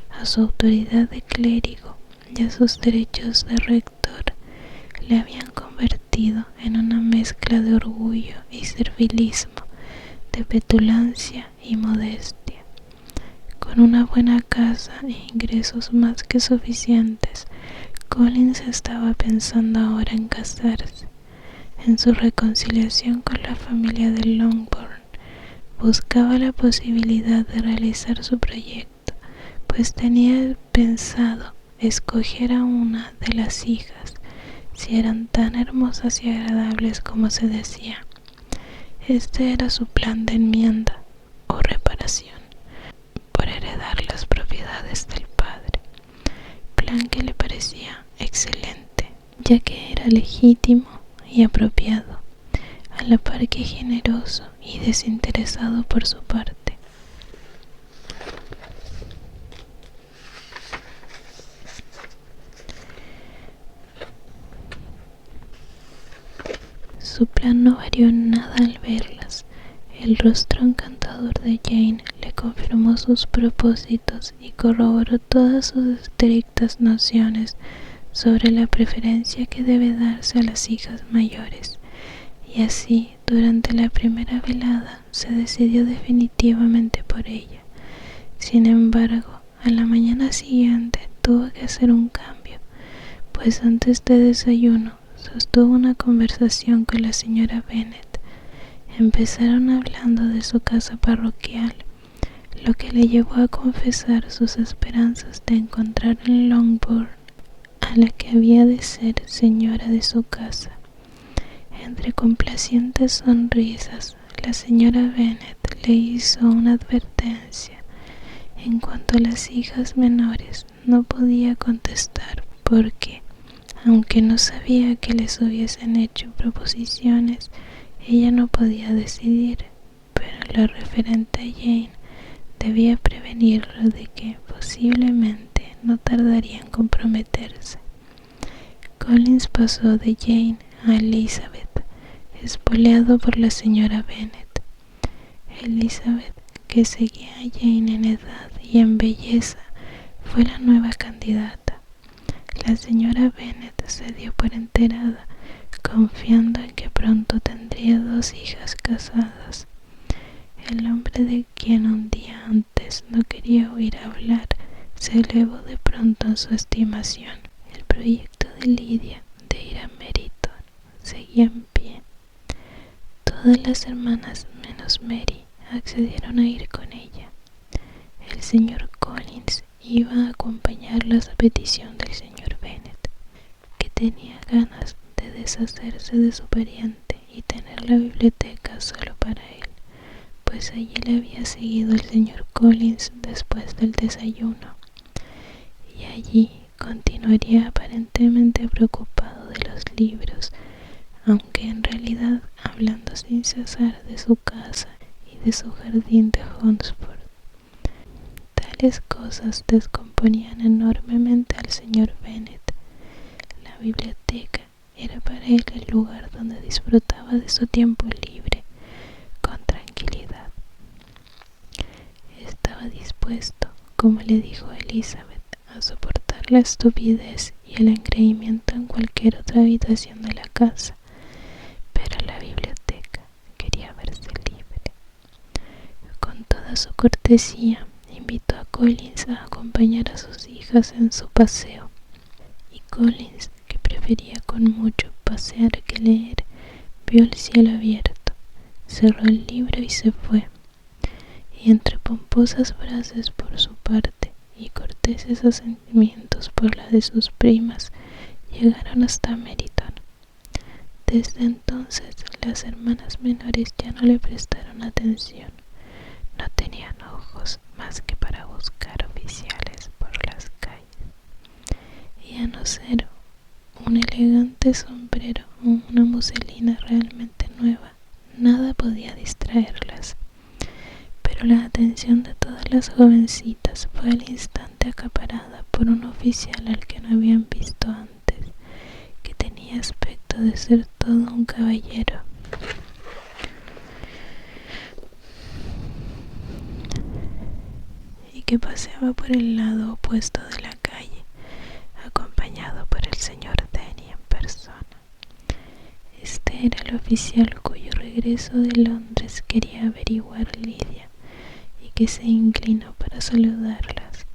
a su autoridad de clérigo y a sus derechos de rector, le habían convertido en una mezcla de orgullo y servilismo, de petulancia y modestia. Con una buena casa e ingresos más que suficientes, Collins estaba pensando ahora en casarse. En su reconciliación con la familia de Longbourn, buscaba la posibilidad de realizar su proyecto, pues tenía pensado escoger a una de las hijas, si eran tan hermosas y agradables como se decía. Este era su plan de enmienda o reparación, por heredar las propiedades del padre, plan que le parecía excelente, ya que era legítimo y apropiado, a la par que generoso y desinteresado por su parte. Su plan no varió en nada al verlas. El rostro encantador de Jane le confirmó sus propósitos y corroboró todas sus estrictas nociones sobre la preferencia que debe darse a las hijas mayores, y así, durante la primera velada, se decidió definitivamente por ella. Sin embargo, a la mañana siguiente tuvo que hacer un cambio, pues antes de desayuno sostuvo una conversación con la señora Bennet. Empezaron hablando de su casa parroquial, lo que le llevó a confesar sus esperanzas de encontrar en Longbourn a la que había de ser señora de su casa. Entre complacientes sonrisas, la señora Bennet le hizo una advertencia. En cuanto a las hijas menores, no podía contestar porque, aunque no sabía que les hubiesen hecho proposiciones, ella no podía decidir, pero lo referente a Jane debía prevenirlo de que posiblemente no tardaría en comprometerse. Collins pasó de Jane a Elizabeth, espoleado por la señora Bennet. Elizabeth, que seguía a Jane en edad y en belleza, fue la nueva candidata. La señora Bennet se dio por enterada, confiando en que pronto tendría 2 hijas casadas. El hombre de quien un día antes no quería oír hablar se elevó de pronto en su estimación. El proyecto de Lydia de ir a Meryton seguía en pie. Todas las hermanas menos Mary accedieron a ir con ella. El señor Collins iba a acompañarlas a petición del señor Bennet, que tenía ganas de deshacerse de su pariente y tener la biblioteca solo para él, pues allí le había seguido el señor Collins después del desayuno, y allí continuaría aparentemente preocupado de los libros, aunque en realidad hablando sin cesar de su casa y de su jardín de Hunsford. Tales cosas descomponían enormemente al señor Bennet. La biblioteca era para él el lugar donde disfrutaba de su tiempo libre con tranquilidad. Estaba dispuesto, como le dijo Elizabeth, a soportar la estupidez y el engreimiento en cualquier otra habitación de la casa, pero la biblioteca quería verse libre. Con toda su cortesía, invitó a Collins a acompañar a sus hijas en su paseo, y Collins, que prefería con mucho pasear que leer, vio el cielo abierto, cerró el libro y se fue. Y entre pomposas frases por su parte y corteses asentimientos por la de sus primas, llegaron hasta Meriton. Desde entonces las hermanas menores ya no le prestaron atención. No tenían ojos más que para buscar oficiales por las calles. Y a no ser un elegante sombrero o una muselina realmente nueva, nada podía distraerlas. Pero la atención de todas las jovencitas fue al instante acaparada por un oficial al que no habían visto antes, que tenía aspecto de ser todo un caballero. Y que paseaba por el lado opuesto de la calle, acompañado por el señor Denny en persona. Este era el oficial cuyo regreso de Londres quería averiguar Lidia, y que se inclinó para saludarlas.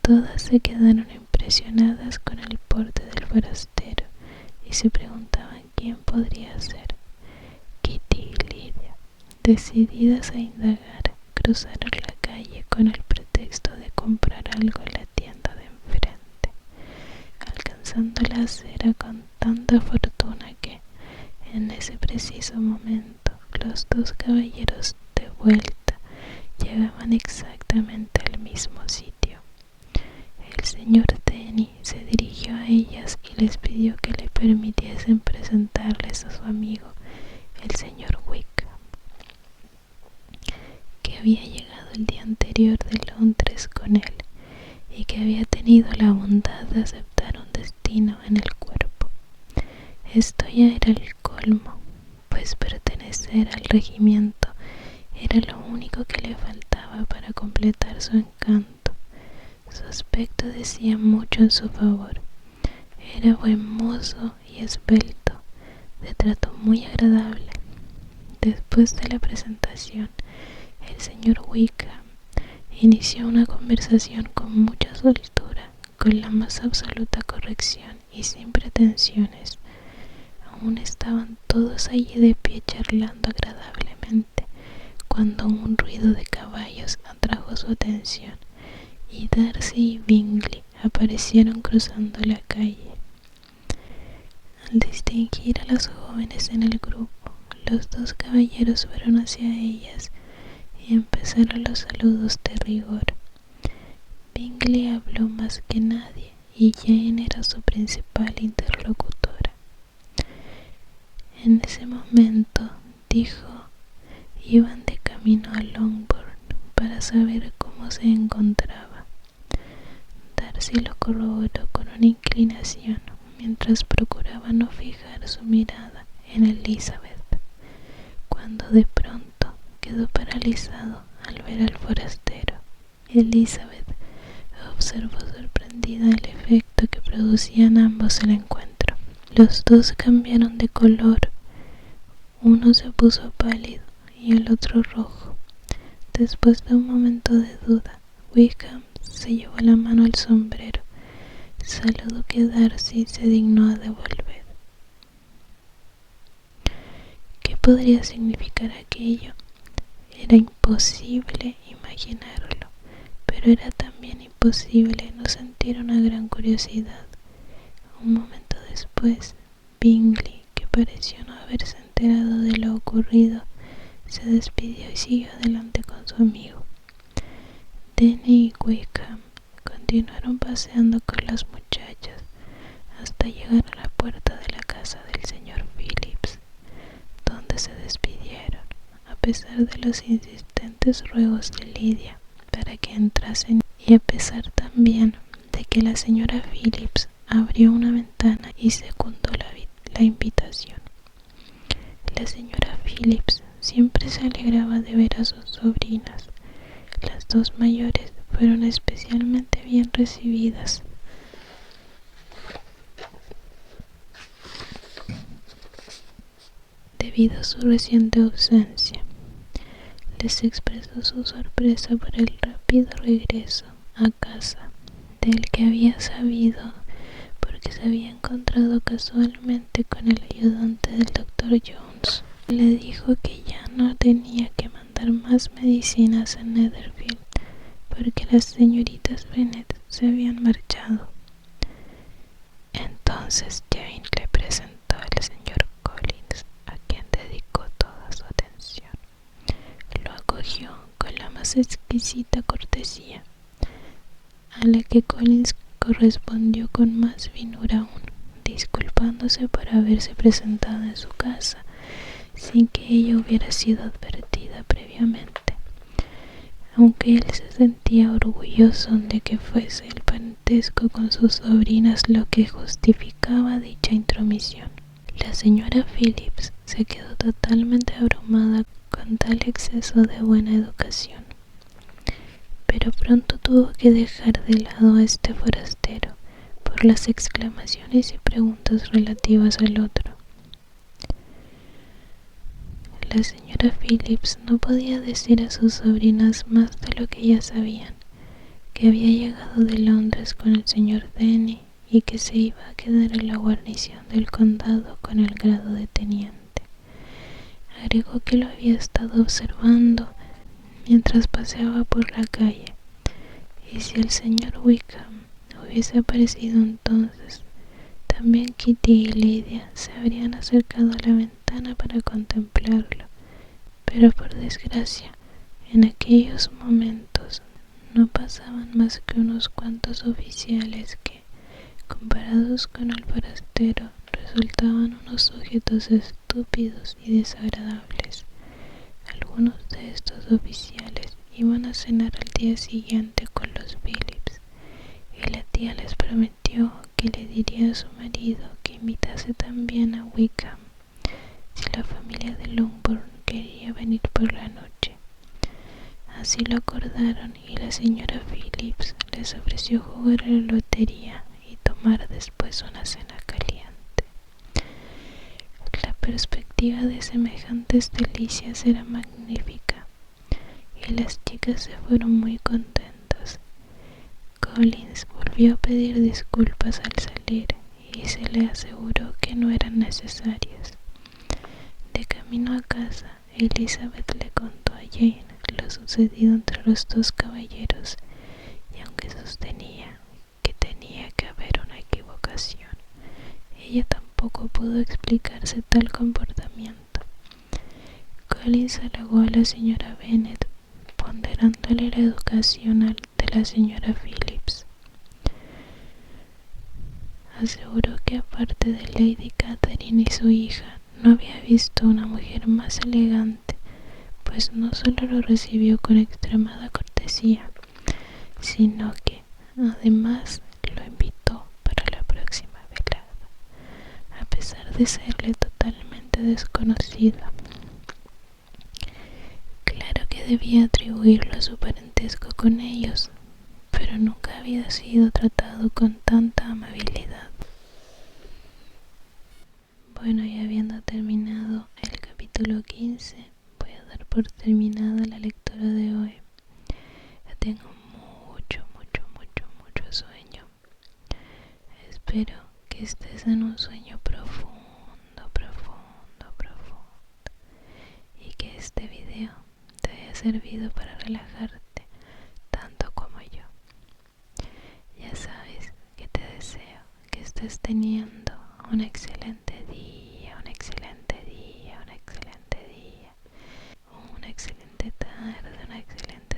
Todas se quedaron impresionadas con el porte del forastero y se preguntaban quién podría ser. Kitty y Lidia, decididas a indagar, cruzaron la calle con el pretexto de comprar algo en la tienda de enfrente, alcanzando la acera con tanta fortuna que, en ese preciso momento, los dos caballeros de vuelta llegaban exactamente al mismo sitio. El señor Denny se dirigió a ellas y les pidió que le permitiesen presentarles a su amigo, el señor Wickham, que había llegado el día anterior de Londres con él y que había tenido la bondad de aceptar un destino en el cuerpo. Esto ya era el colmo, pues pertenecer al regimiento era lo único que le faltaba para completar su encanto. Su aspecto decía mucho en su favor. Era buen mozo y esbelto, de trato muy agradable. Después de la presentación, el señor Wickham inició una conversación con mucha soltura, con la más absoluta corrección y sin pretensiones. Aún estaban todos allí de pie charlando agradablemente, cuando un ruido de caballos atrajo su atención, y Darcy y Bingley aparecieron cruzando la calle. Al distinguir a las jóvenes en el grupo, los dos caballeros fueron hacia ellas y empezaron los saludos de rigor. Bingley habló más que nadie y Jane era su principal interlocutora. En ese momento, dijo, iban de camino a Longbourn para saber cómo se encontraba. Darcy lo corroboró con una inclinación mientras procuraba no fijar su mirada en Elizabeth, cuando de pronto quedó paralizado al ver al forastero. Elizabeth observó sorprendida el efecto que producían ambos el encuentro. Los dos cambiaron de color, uno se puso pálido y el otro rojo. Después de un momento de duda, Wickham se llevó la mano al sombrero, saludo que Darcy se dignó a devolver. ¿Qué podría significar aquello? Era imposible imaginarlo, pero era también imposible no sentir una gran curiosidad. Un momento después, Bingley, que pareció no haberse enterado de lo ocurrido, se despidió y siguió adelante con su amigo. Denny y Wickham continuaron paseando con las muchachas hasta llegar a la puerta de la casa del señor Phillips, donde se despidieron, a pesar de los insistentes ruegos de Lidia para que entrasen y a pesar también de que la señora Phillips abrió una ventana y secundó la invitación. La señora Phillips siempre se alegraba de ver a sus sobrinas. Las dos mayores fueron especialmente bien recibidas. Debido a su reciente ausencia, les expresó su sorpresa por el rápido regreso a casa, del que había sabido porque se había encontrado casualmente con el ayudante del doctor Jones. Le dijo que ya no tenía que mandar más medicinas a Netherfield porque las señoritas Bennet se habían marchado. Entonces Jane le presentó al señor Collins, a quien dedicó toda su atención. Lo acogió con la más exquisita cortesía, a la que Collins correspondió con más finura aún, disculpándose por haberse presentado en su casa sin que ella hubiera sido advertida previamente, aunque él se sentía orgulloso de que fuese el parentesco con sus sobrinas lo que justificaba dicha intromisión. La señora Phillips se quedó totalmente abrumada con tal exceso de buena educación, pero pronto tuvo que dejar de lado a este forastero por las exclamaciones y preguntas relativas al otro. La señora Phillips no podía decir a sus sobrinas más de lo que ya sabían, que había llegado de Londres con el señor Denny y que se iba a quedar en la guarnición del condado con el grado de teniente. Agregó que lo había estado observando mientras paseaba por la calle, y si el señor Wickham hubiese aparecido entonces, también Kitty y Lydia se habrían acercado a la ventana para contemplarlo, pero por desgracia, en aquellos momentos no pasaban más que unos cuantos oficiales que, comparados con el forastero, resultaban unos sujetos estúpidos y desagradables. Algunos de estos oficiales iban a cenar al día siguiente con los Phillips, y la tía les prometió que le diría a su marido que invitase también a Wickham si la familia de Longbourn quería venir por la noche. Así lo acordaron y la señora Phillips les ofreció jugar a la lotería y tomar después una cena caliente. La perspectiva de semejantes delicias era magnífica y las chicas se fueron muy contentas. Collins volvió a pedir disculpas al salir y se le aseguró que no eran necesarias. De camino a casa, Elizabeth le contó a Jane lo sucedido entre los dos caballeros, y aunque sostenía que tenía que haber una equivocación, ella tampoco pudo explicarse tal comportamiento. Collins halagó a la señora Bennet, ponderándole la educación de la señora Phillips. Aseguró que aparte de Lady Catherine y su hija, no había visto una mujer más elegante, pues no solo lo recibió con extremada cortesía, sino que además lo invitó para la próxima velada, a pesar de serle totalmente desconocida. Claro que debía atribuirlo a su parentesco con ellos, pero nunca había sido tratado con tanta amabilidad. Bueno, y habiendo terminado el capítulo 15, voy a dar por terminada la lectura de hoy. Ya tengo mucho sueño. Espero que estés en un sueño profundo, y que este video te haya servido para relajarte tanto como yo. Ya sabes que te deseo que estés teniendo un excelente día, una excelente tarde, una excelente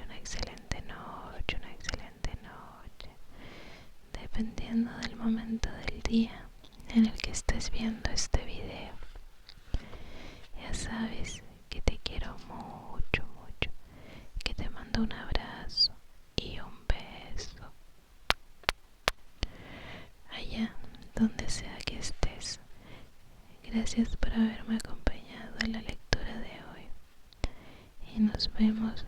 una excelente noche, dependiendo del momento del día en el que estés viendo este video. Ya sabes que te quiero mucho, que te mando un abrazo y un beso allá donde sea que estés. Gracias por haberme acompañado en la lectura de hoy y nos vemos